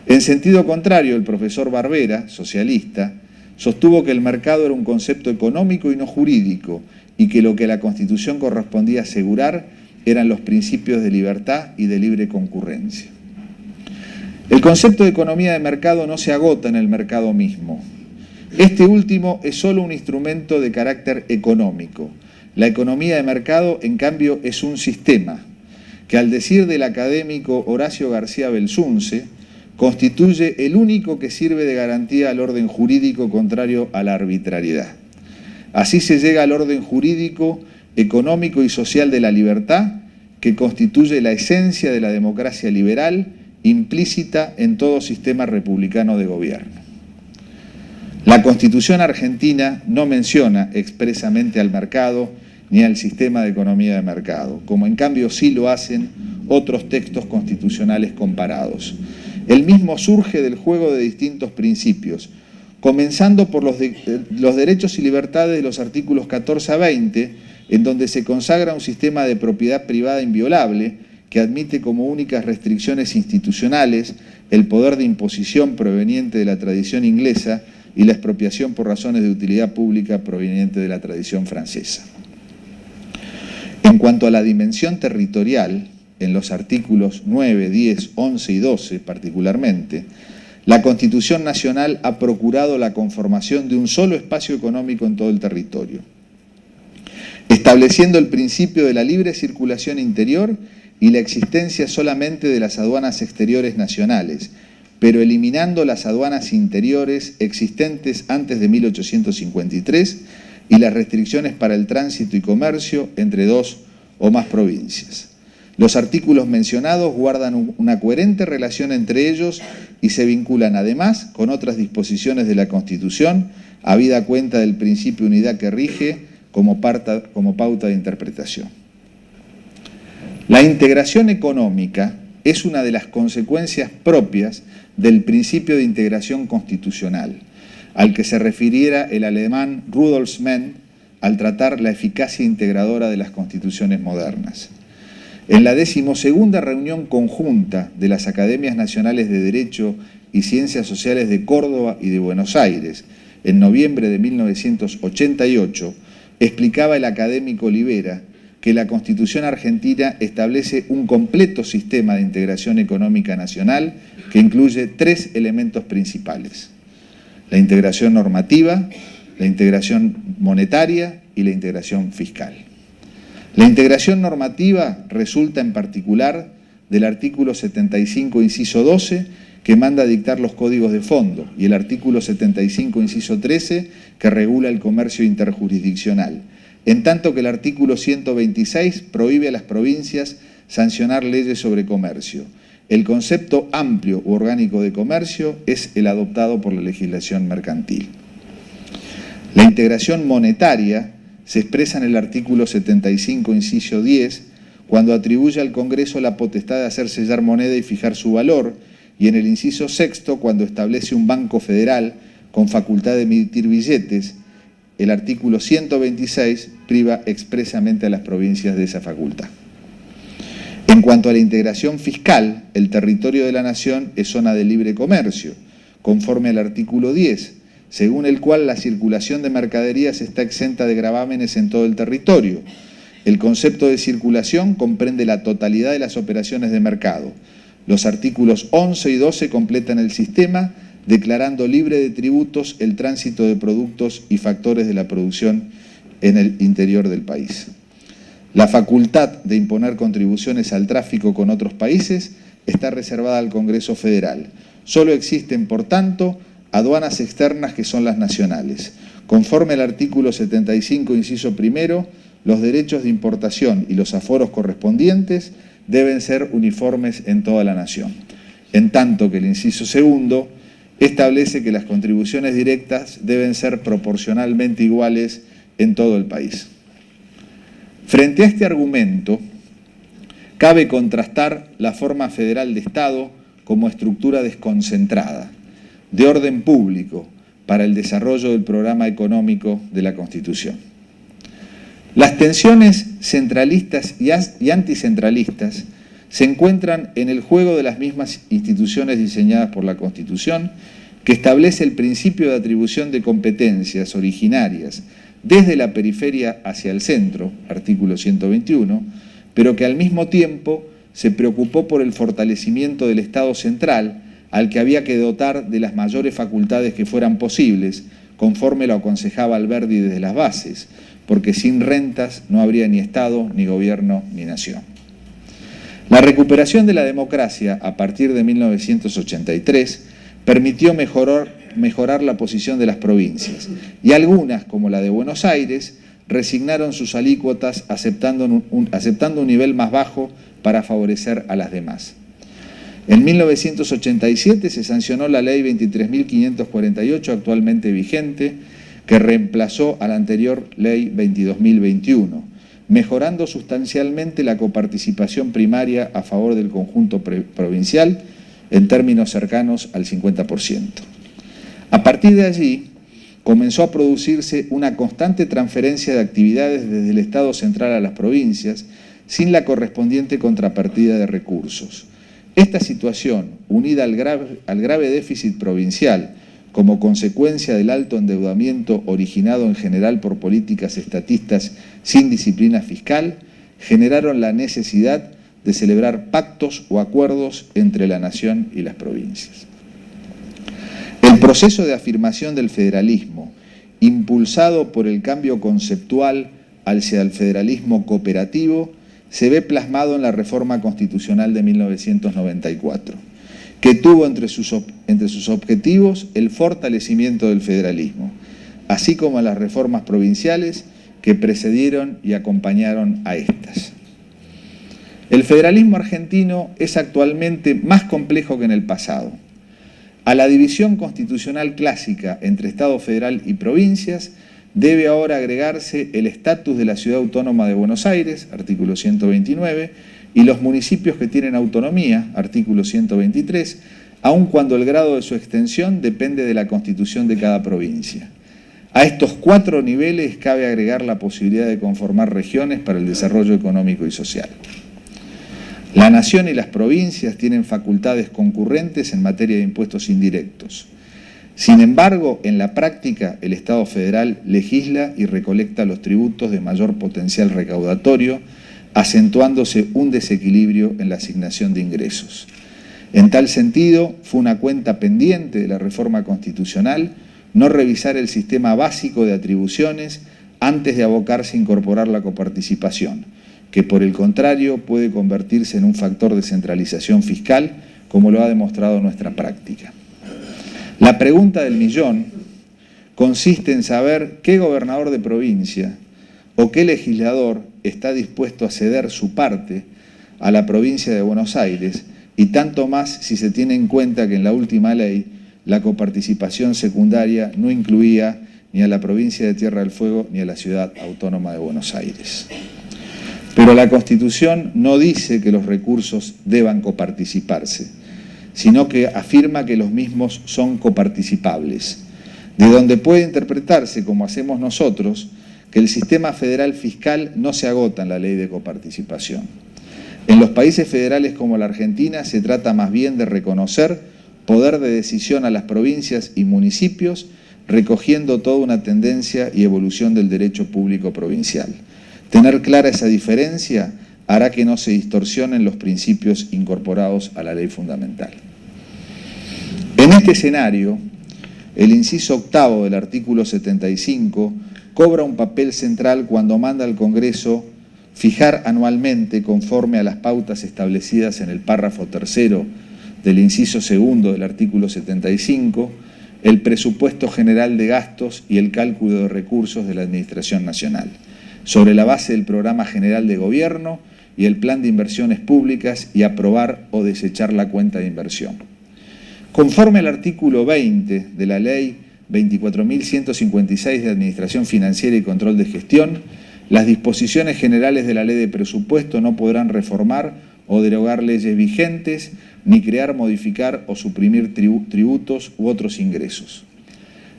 En sentido contrario, el profesor Barbera, socialista, sostuvo que el mercado era un concepto económico y no jurídico, y que lo que la Constitución correspondía asegurar eran los principios de libertad y de libre concurrencia. El concepto de economía de mercado no se agota en el mercado mismo. Este último es solo un instrumento de carácter económico. La economía de mercado, en cambio, es un sistema que, al decir del académico Horacio García Belsunce, constituye el único que sirve de garantía al orden jurídico contrario a la arbitrariedad. Así se llega al orden jurídico económico y social de la libertad que constituye la esencia de la democracia liberal implícita en todo sistema republicano de gobierno. La Constitución argentina no menciona expresamente al mercado ni al sistema de economía de mercado, como en cambio sí lo hacen otros textos constitucionales comparados. El mismo surge del juego de distintos principios, comenzando por los derechos y libertades de los artículos 14 a 20, en donde se consagra un sistema de propiedad privada inviolable que admite como únicas restricciones institucionales el poder de imposición proveniente de la tradición inglesa y la expropiación por razones de utilidad pública proveniente de la tradición francesa. En cuanto a la dimensión territorial, en los artículos 9, 10, 11 y 12 particularmente, la Constitución Nacional ha procurado la conformación de un solo espacio económico en todo el territorio, estableciendo el principio de la libre circulación interior y la existencia solamente de las aduanas exteriores nacionales, pero eliminando las aduanas interiores existentes antes de 1853 y las restricciones para el tránsito y comercio entre dos o más provincias. Los artículos mencionados guardan una coherente relación entre ellos y se vinculan además con otras disposiciones de la Constitución, habida cuenta del principio de unidad que rige como pauta de interpretación. La integración económica es una de las consecuencias propias del principio de integración constitucional, al que se refiriera el alemán Rudolf Menn al tratar la eficacia integradora de las constituciones modernas. En la 12ª reunión conjunta de las Academias Nacionales de Derecho y Ciencias Sociales de Córdoba y de Buenos Aires, en noviembre de 1988, explicaba el académico Olivera que la Constitución argentina establece un completo sistema de integración económica nacional que incluye 3 elementos principales: la integración normativa, la integración monetaria y la integración fiscal. La integración normativa resulta en particular del artículo 75, inciso 12, que manda dictar los códigos de fondo, y el artículo 75, inciso 13, que regula el comercio interjurisdiccional, en tanto que el artículo 126 prohíbe a las provincias sancionar leyes sobre comercio. El concepto amplio u orgánico de comercio es el adoptado por la legislación mercantil. La integración monetaria se expresa en el artículo 75, inciso 10, cuando atribuye al Congreso la potestad de hacer sellar moneda y fijar su valor, y en el inciso 6, cuando establece un banco federal con facultad de emitir billetes. El artículo 126 priva expresamente a las provincias de esa facultad. En cuanto a la integración fiscal, el territorio de la nación es zona de libre comercio, conforme al artículo 10, según el cual la circulación de mercaderías está exenta de gravámenes en todo el territorio. El concepto de circulación comprende la totalidad de las operaciones de mercado. Los artículos 11 y 12 completan el sistema, declarando libre de tributos el tránsito de productos y factores de la producción en el interior del país. La facultad de imponer contribuciones al tráfico con otros países está reservada al Congreso Federal. Solo existen, por tanto, aduanas externas que son las nacionales. Conforme al artículo 75, inciso primero, los derechos de importación y los aforos correspondientes deben ser uniformes en toda la nación, en tanto que el inciso segundo establece que las contribuciones directas deben ser proporcionalmente iguales en todo el país. Frente a este argumento, cabe contrastar la forma federal de Estado como estructura desconcentrada, de orden público, para el desarrollo del programa económico de la Constitución. Las tensiones centralistas y anticentralistas se encuentran en el juego de las mismas instituciones diseñadas por la Constitución, que establece el principio de atribución de competencias originarias desde la periferia hacia el centro, artículo 121, pero que al mismo tiempo se preocupó por el fortalecimiento del Estado central, al que había que dotar de las mayores facultades que fueran posibles, conforme lo aconsejaba Alberdi desde las bases, porque sin rentas no habría ni Estado, ni gobierno, ni nación. La recuperación de la democracia a partir de 1983 permitió mejorar la posición de las provincias, y algunas, como la de Buenos Aires, resignaron sus alícuotas aceptando un nivel más bajo para favorecer a las demás. En 1987 se sancionó la Ley 23.548, actualmente vigente, que reemplazó a la anterior Ley 22.021, mejorando sustancialmente la coparticipación primaria a favor del conjunto provincial en términos cercanos al 50%. A partir de allí, comenzó a producirse una constante transferencia de actividades desde el Estado central a las provincias, sin la correspondiente contrapartida de recursos. Esta situación, unida al grave déficit provincial, como consecuencia del alto endeudamiento originado en general por políticas estatistas sin disciplina fiscal, generaron la necesidad de celebrar pactos o acuerdos entre la nación y las provincias. El proceso de afirmación del federalismo, impulsado por el cambio conceptual hacia el federalismo cooperativo, se ve plasmado en la reforma constitucional de 1994, que tuvo entre sus objetivos el fortalecimiento del federalismo, así como las reformas provinciales que precedieron y acompañaron a estas. El federalismo argentino es actualmente más complejo que en el pasado. A la división constitucional clásica entre Estado federal y provincias debe ahora agregarse el estatus de la Ciudad Autónoma de Buenos Aires, artículo 129, y los municipios que tienen autonomía, artículo 123, aun cuando el grado de su extensión depende de la constitución de cada provincia. A estos 4 niveles cabe agregar la posibilidad de conformar regiones para el desarrollo económico y social. La nación y las provincias tienen facultades concurrentes en materia de impuestos indirectos. Sin embargo, en la práctica, el Estado federal legisla y recolecta los tributos de mayor potencial recaudatorio, acentuándose un desequilibrio en la asignación de ingresos. En tal sentido, fue una cuenta pendiente de la reforma constitucional no revisar el sistema básico de atribuciones antes de abocarse a incorporar la coparticipación, que por el contrario puede convertirse en un factor de centralización fiscal, como lo ha demostrado nuestra práctica. La pregunta del millón consiste en saber qué gobernador de provincia o qué legislador está dispuesto a ceder su parte a la provincia de Buenos Aires, y tanto más si se tiene en cuenta que en la última ley la coparticipación secundaria no incluía ni a la provincia de Tierra del Fuego ni a la Ciudad Autónoma de Buenos Aires. Pero la Constitución no dice que los recursos deban coparticiparse, sino que afirma que los mismos son coparticipables, de donde puede interpretarse, como hacemos nosotros, que el sistema federal fiscal no se agota en la ley de coparticipación. En los países federales como la Argentina se trata más bien de reconocer poder de decisión a las provincias y municipios, recogiendo toda una tendencia y evolución del derecho público provincial. Tener clara esa diferencia hará que no se distorsionen los principios incorporados a la ley fundamental. En este escenario, el inciso 8º del artículo 75 cobra un papel central cuando manda al Congreso fijar anualmente, conforme a las pautas establecidas en el párrafo 3º del inciso 2º del artículo 75, el presupuesto general de gastos y el cálculo de recursos de la Administración Nacional, sobre la base del Programa General de Gobierno y el Plan de Inversiones Públicas, y aprobar o desechar la cuenta de inversión. Conforme al artículo 20 de la Ley 24.156 de Administración Financiera y Control de Gestión, las disposiciones generales de la Ley de Presupuesto no podrán reformar o derogar leyes vigentes, ni crear, modificar o suprimir tributos u otros ingresos.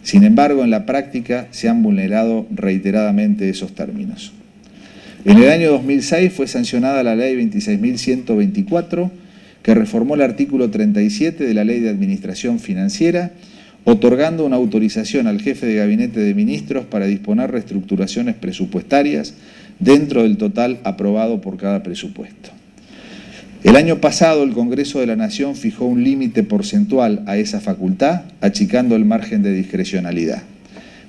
Sin embargo, en la práctica se han vulnerado reiteradamente esos términos. En el año 2006 fue sancionada la Ley 26.124, que reformó el artículo 37 de la Ley de Administración Financiera, otorgando una autorización al jefe de gabinete de ministros para disponer reestructuraciones presupuestarias dentro del total aprobado por cada presupuesto. El año pasado el Congreso de la Nación fijó un límite porcentual a esa facultad, achicando el margen de discrecionalidad.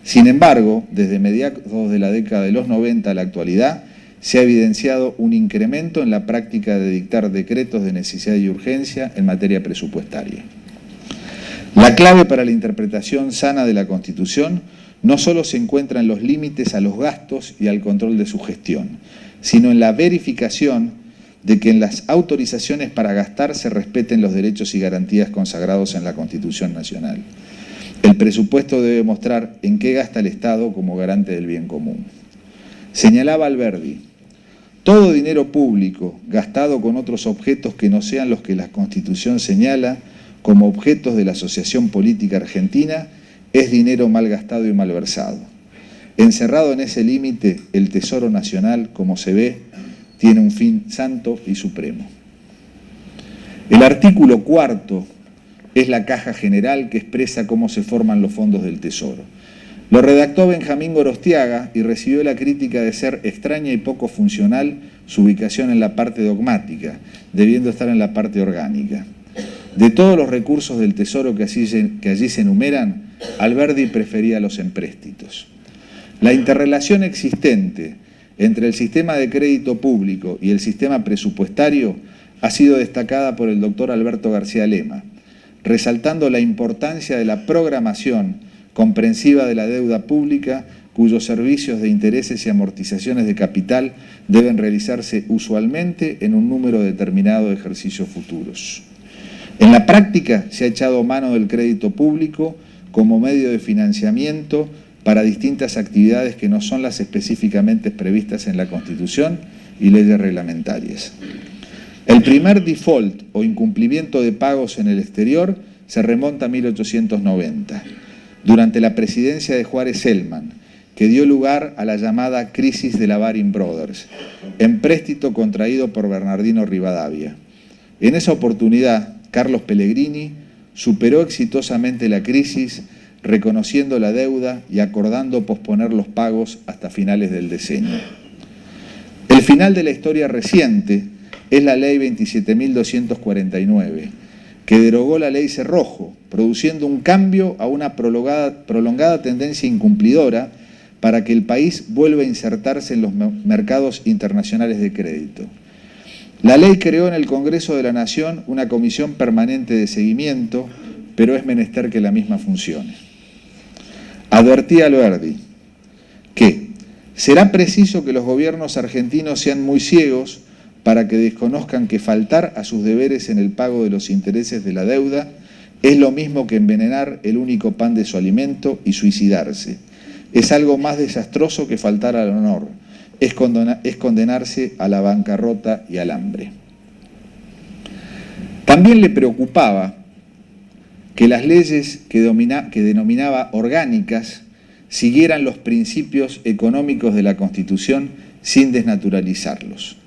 Sin embargo, desde mediados de la década de los 90 a la actualidad, se ha evidenciado un incremento en la práctica de dictar decretos de necesidad y urgencia en materia presupuestaria. La clave para la interpretación sana de la Constitución no solo se encuentra en los límites a los gastos y al control de su gestión, sino en la verificación de que en las autorizaciones para gastar se respeten los derechos y garantías consagrados en la Constitución Nacional. El presupuesto debe mostrar en qué gasta el Estado como garante del bien común. Señalaba Alberdi: todo dinero público gastado con otros objetos que no sean los que la Constitución señala como objetos de la Asociación Política Argentina es dinero mal gastado y malversado. Encerrado en ese límite, el Tesoro Nacional, como se ve, tiene un fin santo y supremo. El artículo 4 es la caja general que expresa cómo se forman los fondos del Tesoro. Lo redactó Benjamín Gorostiaga y recibió la crítica de ser extraña y poco funcional su ubicación en la parte dogmática, debiendo estar en la parte orgánica. De todos los recursos del Tesoro que allí se enumeran, Alberdi prefería los empréstitos. La interrelación existente entre el sistema de crédito público y el sistema presupuestario ha sido destacada por el doctor Alberto García Lema, resaltando la importancia de la programación comprensiva de la deuda pública, cuyos servicios de intereses y amortizaciones de capital deben realizarse usualmente en un número determinado de ejercicios futuros. En la práctica se ha echado mano del crédito público como medio de financiamiento para distintas actividades que no son las específicamente previstas en la Constitución y leyes reglamentarias. El primer default o incumplimiento de pagos en el exterior se remonta a 1890, durante la presidencia de Juárez Celman, que dio lugar a la llamada crisis de la Baring Brothers, empréstito contraído por Bernardino Rivadavia. En esa oportunidad, Carlos Pellegrini superó exitosamente la crisis, reconociendo la deuda y acordando posponer los pagos hasta finales del decenio. El final de la historia reciente es la Ley 27.249, que derogó la Ley Cerrojo, produciendo un cambio a una prolongada tendencia incumplidora para que el país vuelva a insertarse en los mercados internacionales de crédito. La ley creó en el Congreso de la Nación una comisión permanente de seguimiento, pero es menester que la misma funcione. Advertía Alberdi que será preciso que los gobiernos argentinos sean muy ciegos para que desconozcan que faltar a sus deberes en el pago de los intereses de la deuda es lo mismo que envenenar el único pan de su alimento y suicidarse. Es algo más desastroso que faltar al honor, es condenarse a la bancarrota y al hambre. También le preocupaba que las leyes que denominaba orgánicas siguieran los principios económicos de la Constitución sin desnaturalizarlos.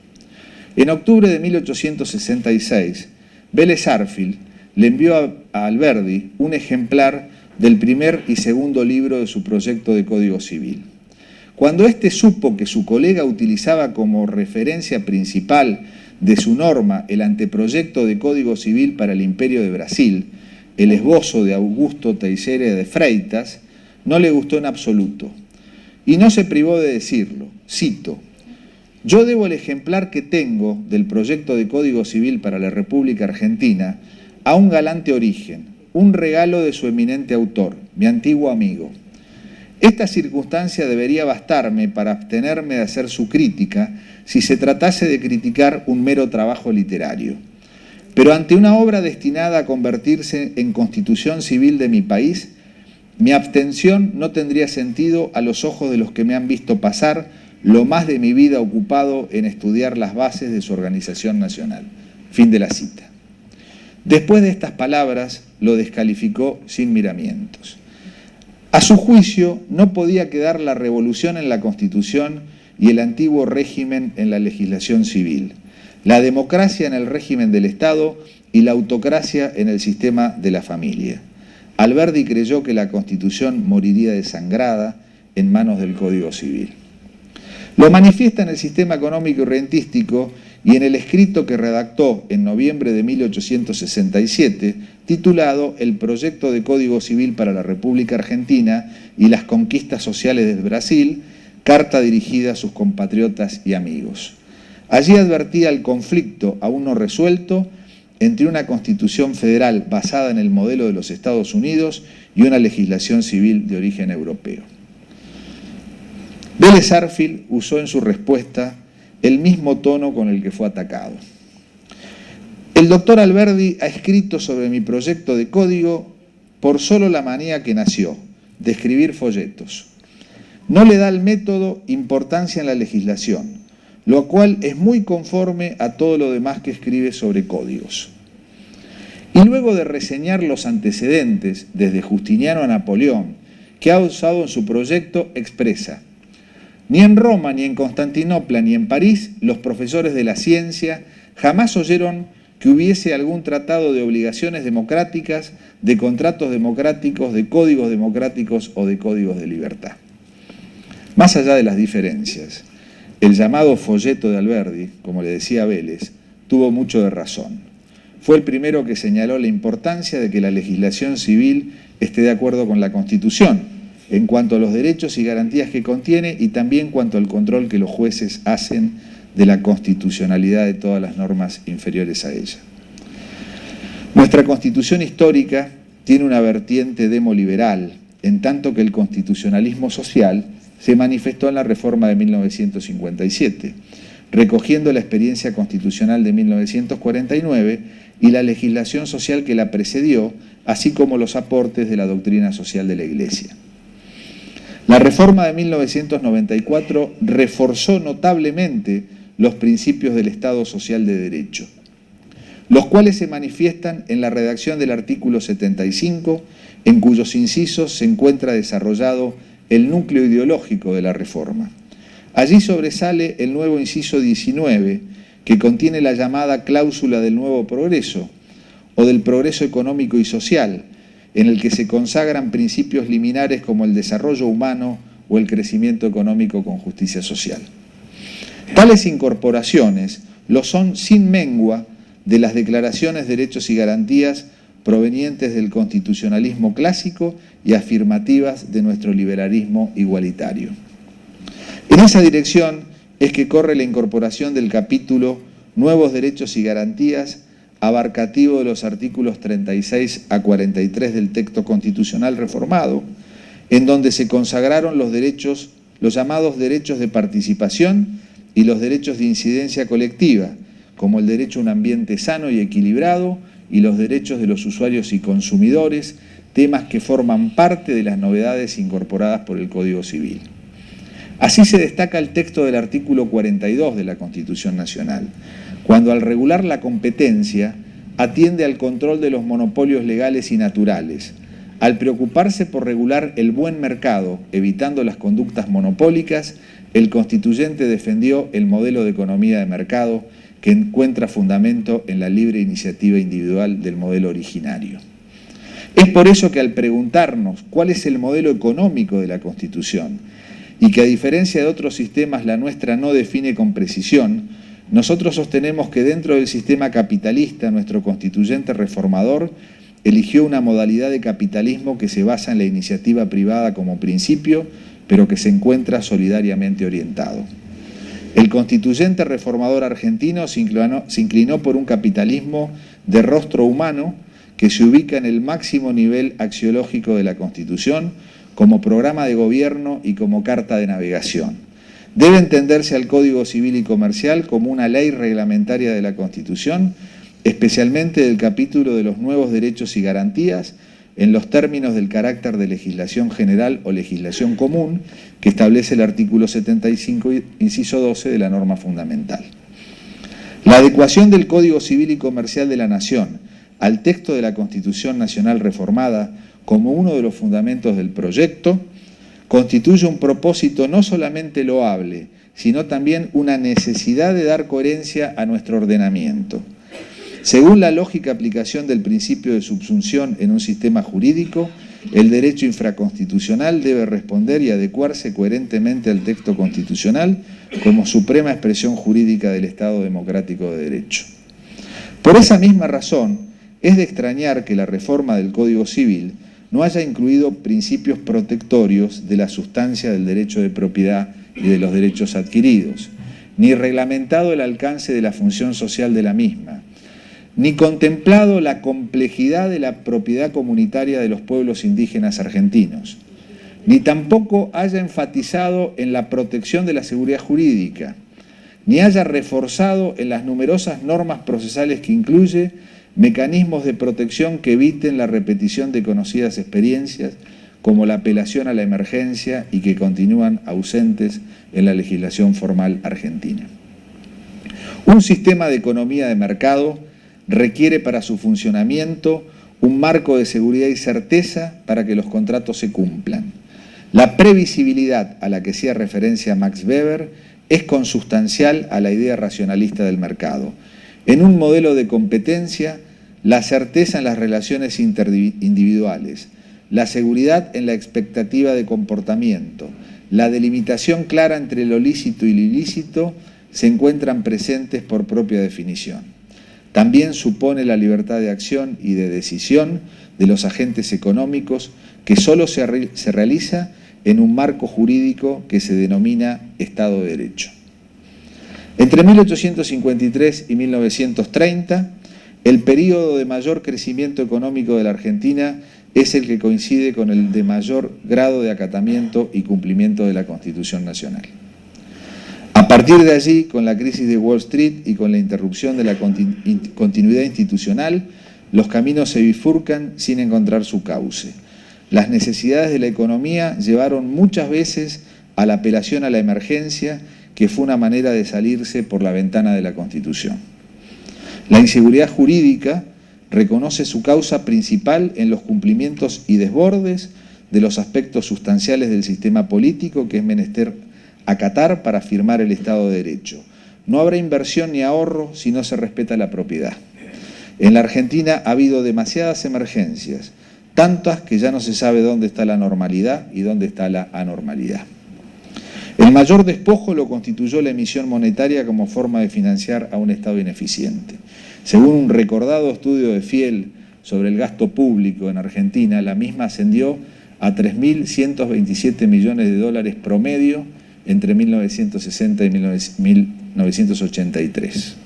En octubre de 1866, Vélez Arfield le envió a Alberdi un ejemplar del primer y segundo libro de su proyecto de Código Civil. Cuando éste supo que su colega utilizaba como referencia principal de su norma el anteproyecto de Código Civil para el Imperio de Brasil, el esbozo de Augusto Teixeira de Freitas, no le gustó en absoluto. Y no se privó de decirlo, cito: «Yo debo el ejemplar que tengo del proyecto de Código Civil para la República Argentina a un galante origen, un regalo de su eminente autor, mi antiguo amigo. Esta circunstancia debería bastarme para abstenerme de hacer su crítica si se tratase de criticar un mero trabajo literario. Pero ante una obra destinada a convertirse en constitución civil de mi país, mi abstención no tendría sentido a los ojos de los que me han visto pasar lo más de mi vida ocupado en estudiar las bases de su organización nacional». Fin de la cita. Después de estas palabras, lo descalificó sin miramientos. A su juicio, no podía quedar la revolución en la Constitución y el antiguo régimen en la legislación civil, la democracia en el régimen del Estado y la autocracia en el sistema de la familia. Alberdi creyó que la Constitución moriría desangrada en manos del Código Civil. Lo manifiesta en el sistema económico y rentístico y en el escrito que redactó en noviembre de 1867, titulado El Proyecto de Código Civil para la República Argentina y las Conquistas Sociales del Brasil, carta dirigida a sus compatriotas y amigos. Allí advertía el conflicto aún no resuelto entre una constitución federal basada en el modelo de los Estados Unidos y una legislación civil de origen europeo. Vélez Arfield usó en su respuesta el mismo tono con el que fue atacado. El doctor Alberdi ha escrito sobre mi proyecto de código por solo la manía que nació, de escribir folletos. No le da al método importancia en la legislación, lo cual es muy conforme a todo lo demás que escribe sobre códigos. Y luego de reseñar los antecedentes, desde Justiniano a Napoleón, que ha usado en su proyecto, expresa: ni en Roma, ni en Constantinopla, ni en París, los profesores de la ciencia jamás oyeron que hubiese algún tratado de obligaciones democráticas, de contratos democráticos, de códigos democráticos o de códigos de libertad. Más allá de las diferencias, el llamado folleto de Alberdi, como le decía Vélez, tuvo mucho de razón. Fue el primero que señaló la importancia de que la legislación civil esté de acuerdo con la Constitución, en cuanto a los derechos y garantías que contiene y también cuanto al control que los jueces hacen de la constitucionalidad de todas las normas inferiores a ella. Nuestra Constitución histórica tiene una vertiente demoliberal, en tanto que el constitucionalismo social se manifestó en la reforma de 1957, recogiendo la experiencia constitucional de 1949 y la legislación social que la precedió, así como los aportes de la doctrina social de la Iglesia. La reforma de 1994 reforzó notablemente los principios del Estado Social de Derecho, los cuales se manifiestan en la redacción del artículo 75, en cuyos incisos se encuentra desarrollado el núcleo ideológico de la reforma. Allí sobresale el nuevo inciso 19, que contiene la llamada cláusula del nuevo progreso, o del progreso económico y social, en el que se consagran principios liminares como el desarrollo humano o el crecimiento económico con justicia social. Tales incorporaciones lo son sin mengua de las declaraciones, derechos y garantías provenientes del constitucionalismo clásico y afirmativas de nuestro liberalismo igualitario. En esa dirección es que corre la incorporación del capítulo Nuevos derechos y garantías, abarcativo de los artículos 36 a 43 del texto constitucional reformado, en donde se consagraron los derechos, los llamados derechos de participación y los derechos de incidencia colectiva, como el derecho a un ambiente sano y equilibrado y los derechos de los usuarios y consumidores, temas que forman parte de las novedades incorporadas por el Código Civil. Así se destaca el texto del artículo 42 de la Constitución Nacional, cuando al regular la competencia atiende al control de los monopolios legales y naturales, al preocuparse por regular el buen mercado, evitando las conductas monopólicas. El constituyente defendió el modelo de economía de mercado que encuentra fundamento en la libre iniciativa individual del modelo originario. Es por eso que al preguntarnos cuál es el modelo económico de la Constitución y que a diferencia de otros sistemas la nuestra no define con precisión, nosotros sostenemos que dentro del sistema capitalista nuestro constituyente reformador eligió una modalidad de capitalismo que se basa en la iniciativa privada como principio, pero que se encuentra solidariamente orientado. El constituyente reformador argentino se inclinó por un capitalismo de rostro humano que se ubica en el máximo nivel axiológico de la Constitución, como programa de gobierno y como carta de navegación. Debe entenderse al Código Civil y Comercial como una ley reglamentaria de la Constitución, especialmente del capítulo de los nuevos derechos y garantías, en los términos del carácter de legislación general o legislación común que establece el artículo 75, inciso 12 de la norma fundamental. La adecuación del Código Civil y Comercial de la Nación al texto de la Constitución Nacional reformada como uno de los fundamentos del proyecto constituye un propósito no solamente loable, sino también una necesidad de dar coherencia a nuestro ordenamiento. Según la lógica aplicación del principio de subsunción en un sistema jurídico, el derecho infraconstitucional debe responder y adecuarse coherentemente al texto constitucional como suprema expresión jurídica del Estado democrático de derecho. Por esa misma razón, es de extrañar que la reforma del Código Civil no haya incluido principios protectorios de la sustancia del derecho de propiedad y de los derechos adquiridos, ni reglamentado el alcance de la función social de la misma, ni contemplado la complejidad de la propiedad comunitaria de los pueblos indígenas argentinos, ni tampoco haya enfatizado en la protección de la seguridad jurídica, ni haya reforzado en las numerosas normas procesales que incluye mecanismos de protección que eviten la repetición de conocidas experiencias, como la apelación a la emergencia y que continúan ausentes en la legislación formal argentina. Un sistema de economía de mercado requiere para su funcionamiento un marco de seguridad y certeza para que los contratos se cumplan. La previsibilidad a la que hacía referencia Max Weber es consustancial a la idea racionalista del mercado. En un modelo de competencia, la certeza en las relaciones interindividuales, la seguridad en la expectativa de comportamiento, la delimitación clara entre lo lícito y lo ilícito se encuentran presentes por propia definición. También supone la libertad de acción y de decisión de los agentes económicos que solo se realiza en un marco jurídico que se denomina Estado de Derecho. Entre 1853 y 1930, el período de mayor crecimiento económico de la Argentina es el que coincide con el de mayor grado de acatamiento y cumplimiento de la Constitución Nacional. A partir de allí, con la crisis de Wall Street y con la interrupción de la continuidad institucional, los caminos se bifurcan sin encontrar su cauce. Las necesidades de la economía llevaron muchas veces a la apelación a la emergencia, que fue una manera de salirse por la ventana de la Constitución. La inseguridad jurídica reconoce su causa principal en los cumplimientos y desbordes de los aspectos sustanciales del sistema político que es menester acatar para firmar el Estado de Derecho. No habrá inversión ni ahorro si no se respeta la propiedad. En la Argentina ha habido demasiadas emergencias, tantas que ya no se sabe dónde está la normalidad y dónde está la anormalidad. El mayor despojo lo constituyó la emisión monetaria como forma de financiar a un Estado ineficiente. Según un recordado estudio de Fiel sobre el gasto público en Argentina, la misma ascendió a 3.127 millones de dólares promedio entre 1960 y 1983.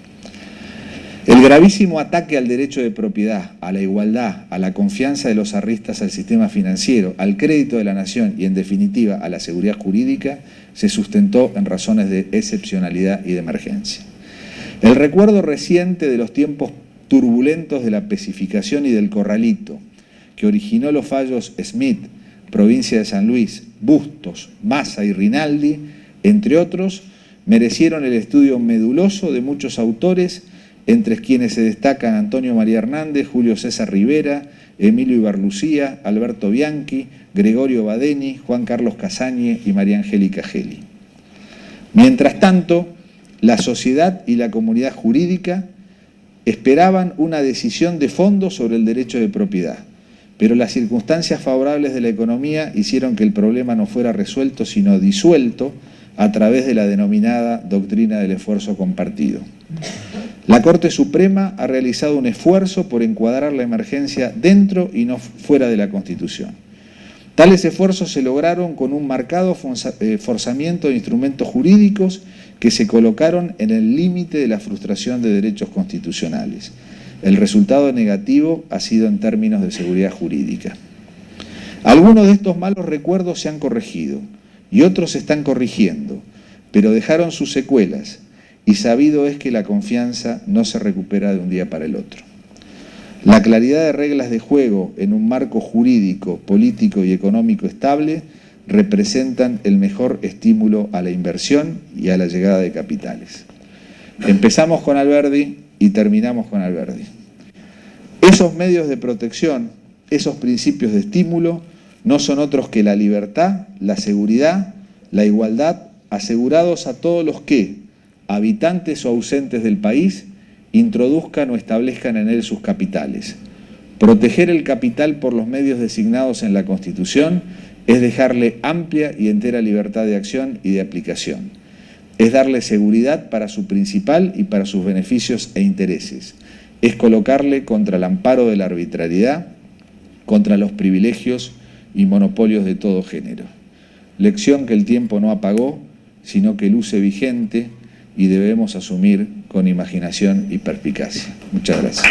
El gravísimo ataque al derecho de propiedad, a la igualdad, a la confianza de los arristas al sistema financiero, al crédito de la nación y, en definitiva, a la seguridad jurídica, se sustentó en razones de excepcionalidad y de emergencia. El recuerdo reciente de los tiempos turbulentos de la especificación y del corralito, que originó los fallos Smith, provincia de San Luis, Bustos, Massa y Rinaldi, entre otros, merecieron el estudio meduloso de muchos autores, entre quienes se destacan Antonio María Hernández, Julio César Rivera, Emilio Ibarlucía, Alberto Bianchi, Gregorio Badeni, Juan Carlos Casañe y María Angélica Geli. Mientras tanto, la sociedad y la comunidad jurídica esperaban una decisión de fondo sobre el derecho de propiedad, pero las circunstancias favorables de la economía hicieron que el problema no fuera resuelto, sino disuelto a través de la denominada doctrina del esfuerzo compartido. La Corte Suprema ha realizado un esfuerzo por encuadrar la emergencia dentro y no fuera de la Constitución. Tales esfuerzos se lograron con un marcado forzamiento de instrumentos jurídicos que se colocaron en el límite de la frustración de derechos constitucionales. El resultado negativo ha sido en términos de seguridad jurídica. Algunos de estos malos recuerdos se han corregido y otros se están corrigiendo, pero dejaron sus secuelas, y sabido es que la confianza no se recupera de un día para el otro. La claridad de reglas de juego en un marco jurídico, político y económico estable representan el mejor estímulo a la inversión y a la llegada de capitales. Empezamos con Alberdi y terminamos con Alberdi. Esos medios de protección, esos principios de estímulo, no son otros que la libertad, la seguridad, la igualdad, asegurados a todos los que, habitantes o ausentes del país, introduzcan o establezcan en él sus capitales. Proteger el capital por los medios designados en la Constitución es dejarle amplia y entera libertad de acción y de aplicación. Es darle seguridad para su principal y para sus beneficios e intereses. Es colocarle contra el amparo de la arbitrariedad, contra los privilegios y monopolios de todo género. Lección que el tiempo no apagó, sino que luce vigente y debemos asumir con imaginación y perspicacia. Muchas gracias.